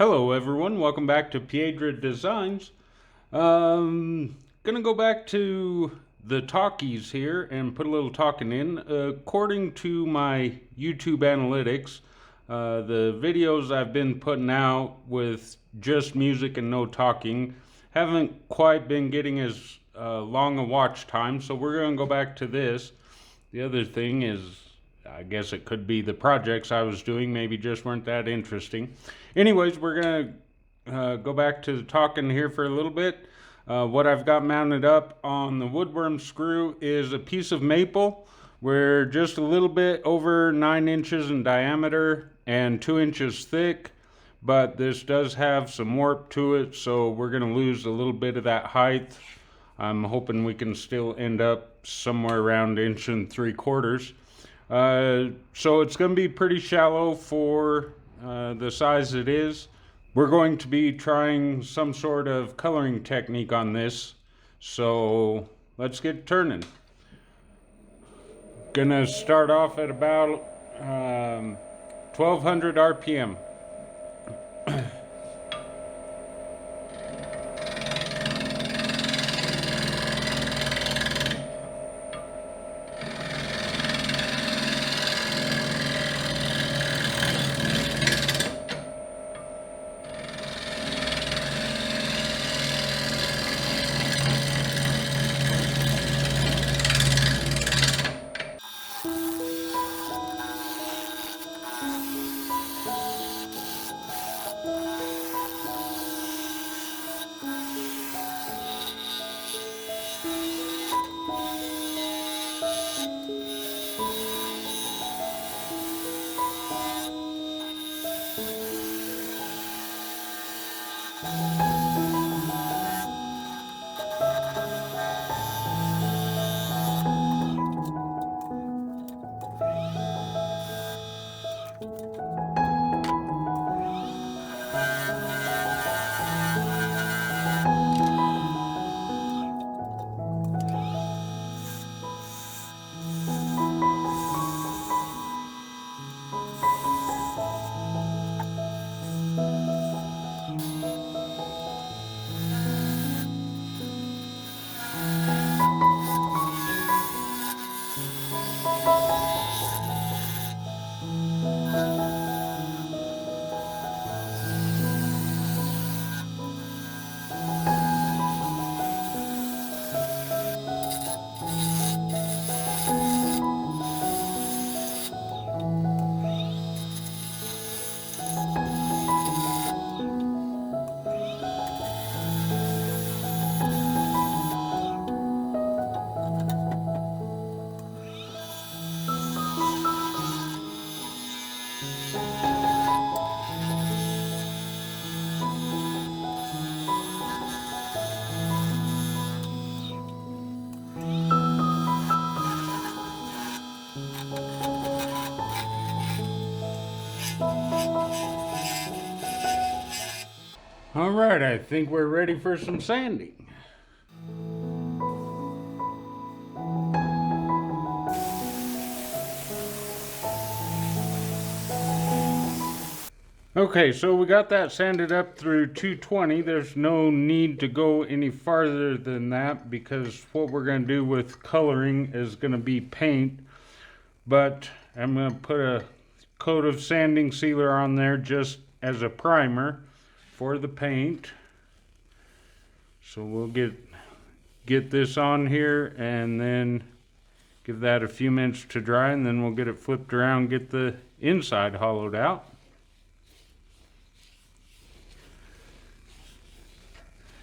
Hello everyone, welcome back to Piedra Designs. Gonna go back to the talkies here and put a little talking in. According to my YouTube analytics, the videos I've been putting out with just music and no talking haven't quite been getting as long a watch time, so we're gonna go back to this. The other thing is, I guess it could be the projects I was doing maybe just weren't that interesting. Anyways, we're going to go back to the talking here for a little bit. What I've got mounted up on the woodworm screw is a piece of maple. We're just a little bit over 9 inches in diameter and 2 inches thick, but this does have some warp to it, so we're going to lose a little bit of that height. I'm hoping we can still end up somewhere around 1 3/4 inches. So it's going to be pretty shallow for the size it is. We're going to be trying some sort of coloring technique on this, so let's get turning. Gonna start off at about 1200 RPM. All right, I think we're ready for some sanding. Okay, so we got that sanded up through 220. There's no need to go any farther than that because what we're going to do with coloring is going to be paint. But I'm going to put a coat of sanding sealer on there just as a primer for the paint. So we'll get this on here and then give that a few minutes to dry, and then we'll get it flipped around, get the inside hollowed out.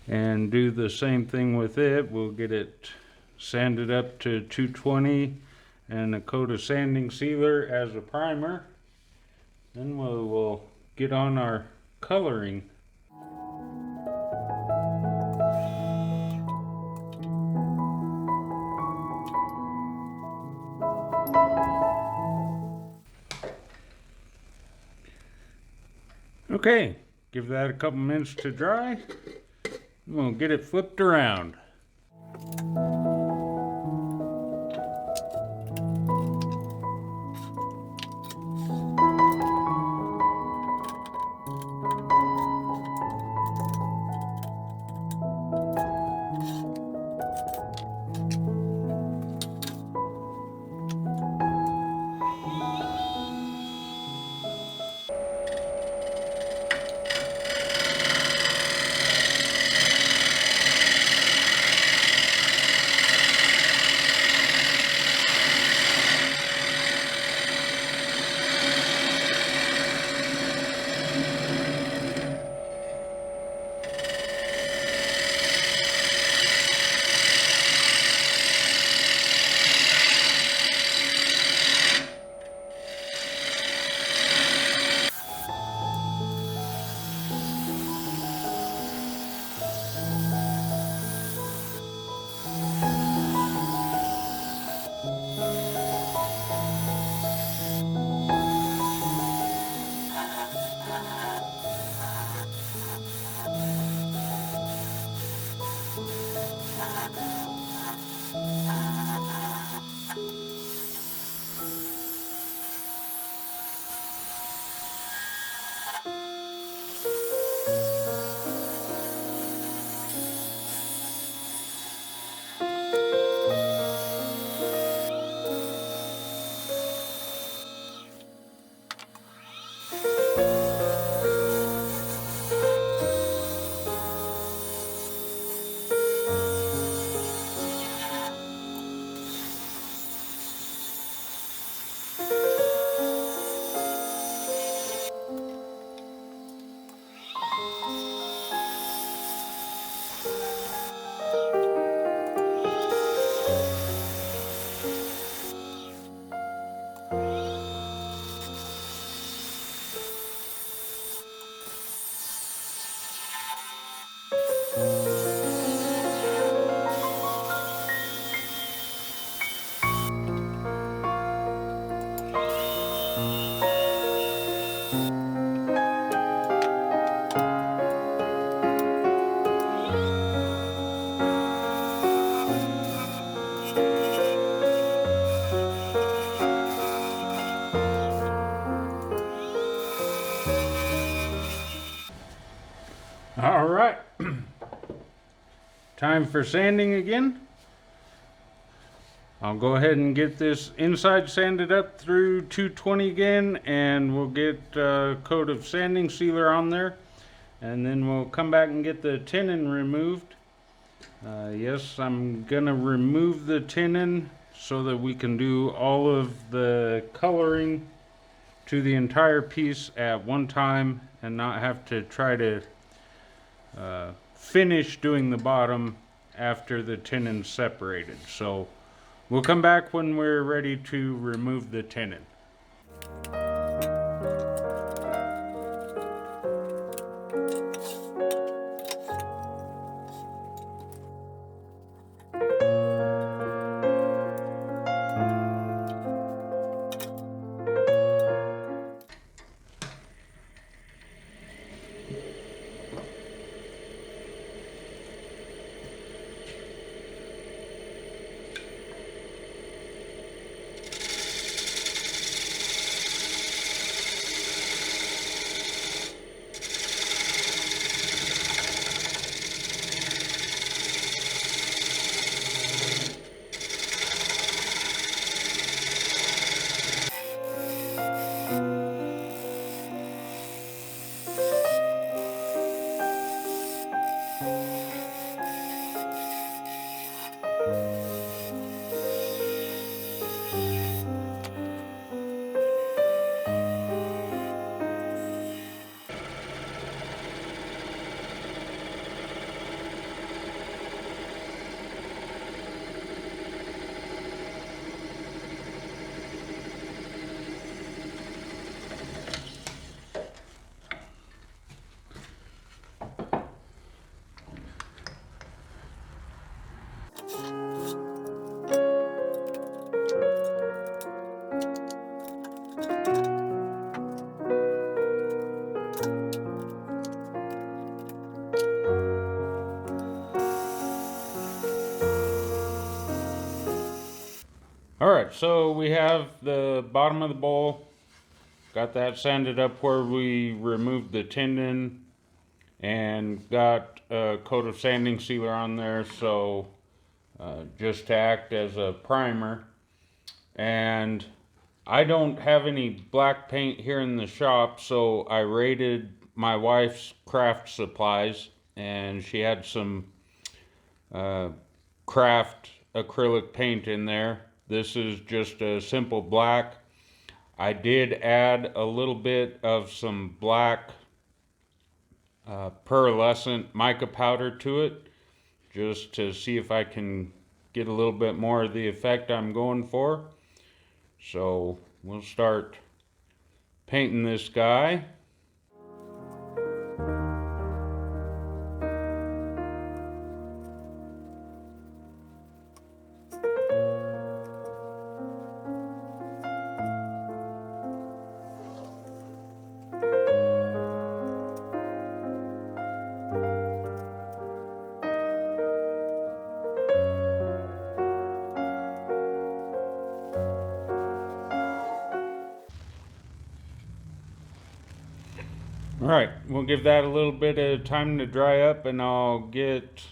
And do the same thing with it. We'll get it sanded up to 220 and a coat of sanding sealer as a primer. Then we'll get on our coloring. Okay, give that a couple minutes to dry. We'll get it flipped around. All right, time for sanding again. I'll go ahead and get this inside sanded up through 220 again, and we'll get a coat of sanding sealer on there, and then we'll come back and get the tenon removed. Yes, I'm gonna remove the tenon so that we can do all of the coloring to the entire piece at one time and not have to try to finish doing the bottom after the tenon's separated. So we'll come back when we're ready to remove the tenon. Alright, so we have the bottom of the bowl, got that sanded up where we removed the tenon, and got a coat of sanding sealer on there, so just to act as a primer. And I don't have any black paint here in the shop, so I raided my wife's craft supplies, and she had some craft acrylic paint in there. This is just a simple black. I did add a little bit of some black pearlescent mica powder to it, just to see if I can get a little bit more of the effect I'm going for. So we'll start painting this guy. All right, we'll give that a little bit of time to dry up, and I'll get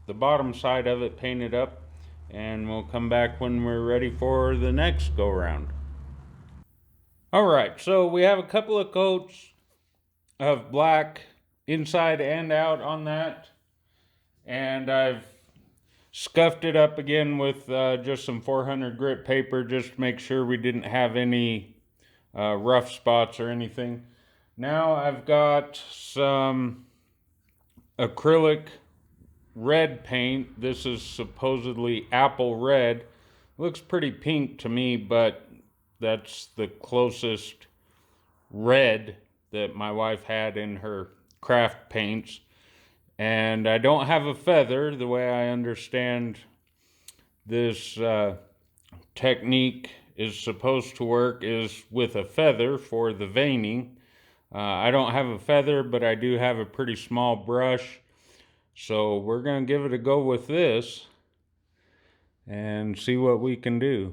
the bottom side of it painted up, and we'll come back when we're ready for the next go round. All right, so we have a couple of coats of black inside and out on that, and I've scuffed it up again with just some 400 grit paper, just to make sure we didn't have any rough spots or anything. Now I've got some acrylic red paint. This is supposedly apple red. Looks pretty pink to me, but that's the closest red that my wife had in her craft paints. And I don't have a feather. The way I understand this technique is supposed to work is with a feather for the veining. I don't have a feather, but I do have a pretty small brush. So we're going to give it a go with this and see what we can do.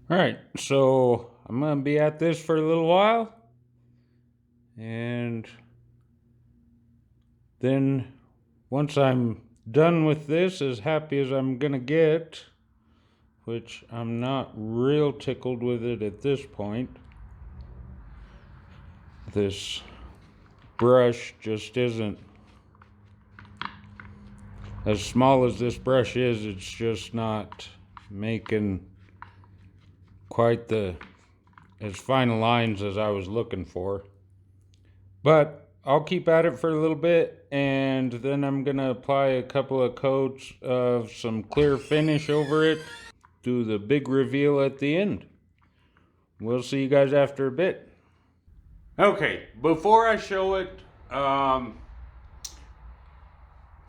Alright, so I'm going to be at this for a little while. And then once I'm done with this, as happy as I'm going to get, which I'm not real tickled with it at this point, this brush just isn't, as small as this brush is, it's just not making quite as fine lines as I was looking for. But I'll keep at it for a little bit, and then I'm gonna apply a couple of coats of some clear finish over it, do the big reveal at the end. We'll see you guys after a bit. Okay, before I show it,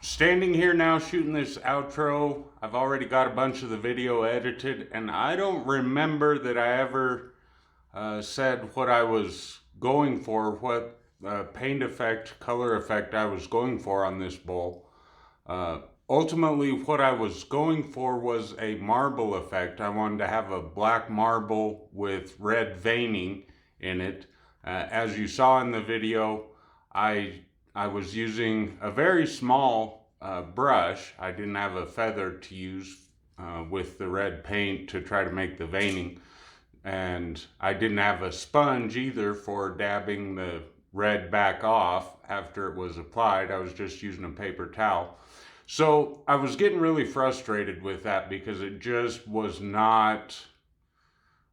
standing here now shooting this outro, I've already got a bunch of the video edited, and I don't remember that I ever said what I was going for, what paint effect, color effect I was going for on this bowl. Ultimately, what I was going for was a marble effect. I wanted to have a black marble with red veining in it. As you saw in the video, I was using a very small brush. I didn't have a feather to use with the red paint to try to make the veining. And I didn't have a sponge either for dabbing the red back off after it was applied. I was just using a paper towel. So I was getting really frustrated with that because it just was not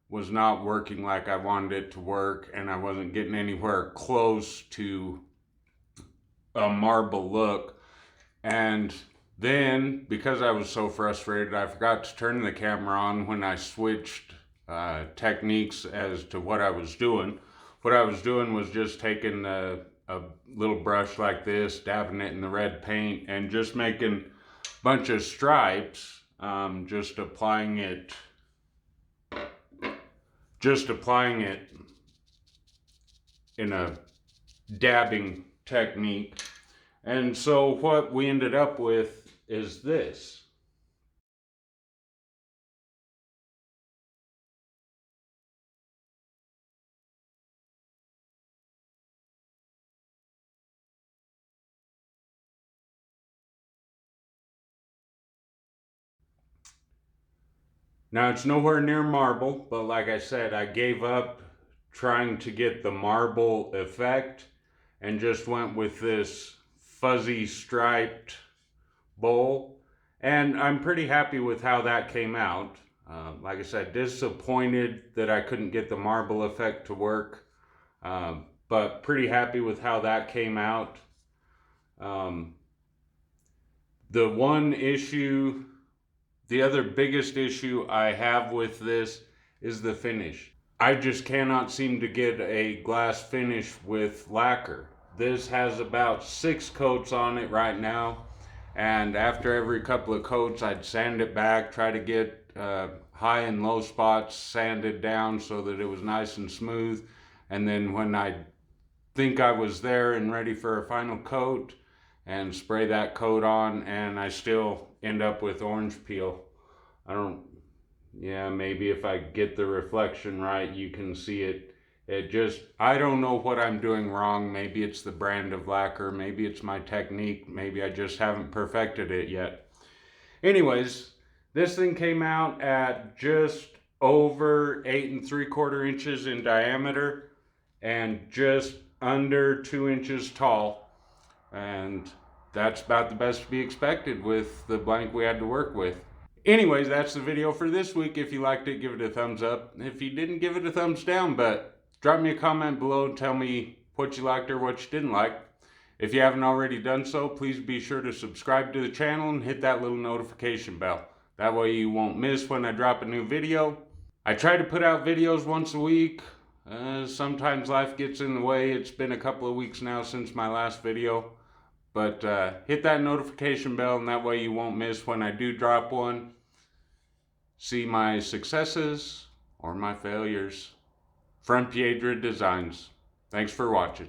working like I wanted it to work, and I wasn't getting anywhere close to a marble look. And then, because I was so frustrated, I forgot to turn the camera on when I switched techniques as to what I was doing. What I was doing was just taking a little brush like this, dabbing it in the red paint, and just making a bunch of stripes, just applying it in a dabbing technique. And so what we ended up with is this. Now it's nowhere near marble, but like I said, I gave up trying to get the marble effect and just went with this fuzzy striped bowl. And I'm pretty happy with how that came out. Like I said, disappointed that I couldn't get the marble effect to work, but pretty happy with how that came out. The one issue, the other biggest issue I have with this is the finish. I just cannot seem to get a glass finish with lacquer. This has about 6 coats on it right now, and after every couple of coats I'd sand it back, try to get high and low spots sanded down so that it was nice and smooth. And then when I think I was there and ready for a final coat, and spray that coat on, and I still end up with orange peel. Maybe if I get the reflection right, you can see it. I don't know what I'm doing wrong. Maybe it's the brand of lacquer, maybe it's my technique, maybe I just haven't perfected it yet. Anyways, this thing came out at just over 8 3/4 inches in diameter and just under 2 inches tall. And that's about the best to be expected with the blank we had to work with. Anyways, that's the video for this week. If you liked it, give it a thumbs up. If you didn't, give it a thumbs down, but drop me a comment below and tell me what you liked or what you didn't like. If you haven't already done so, please be sure to subscribe to the channel and hit that little notification bell. That way you won't miss when I drop a new video. I try to put out videos once a week. Sometimes life gets in the way. It's been a couple of weeks now since my last video. But hit that notification bell, and that way you won't miss when I do drop one. See my successes or my failures from Piedra Designs. Thanks for watching.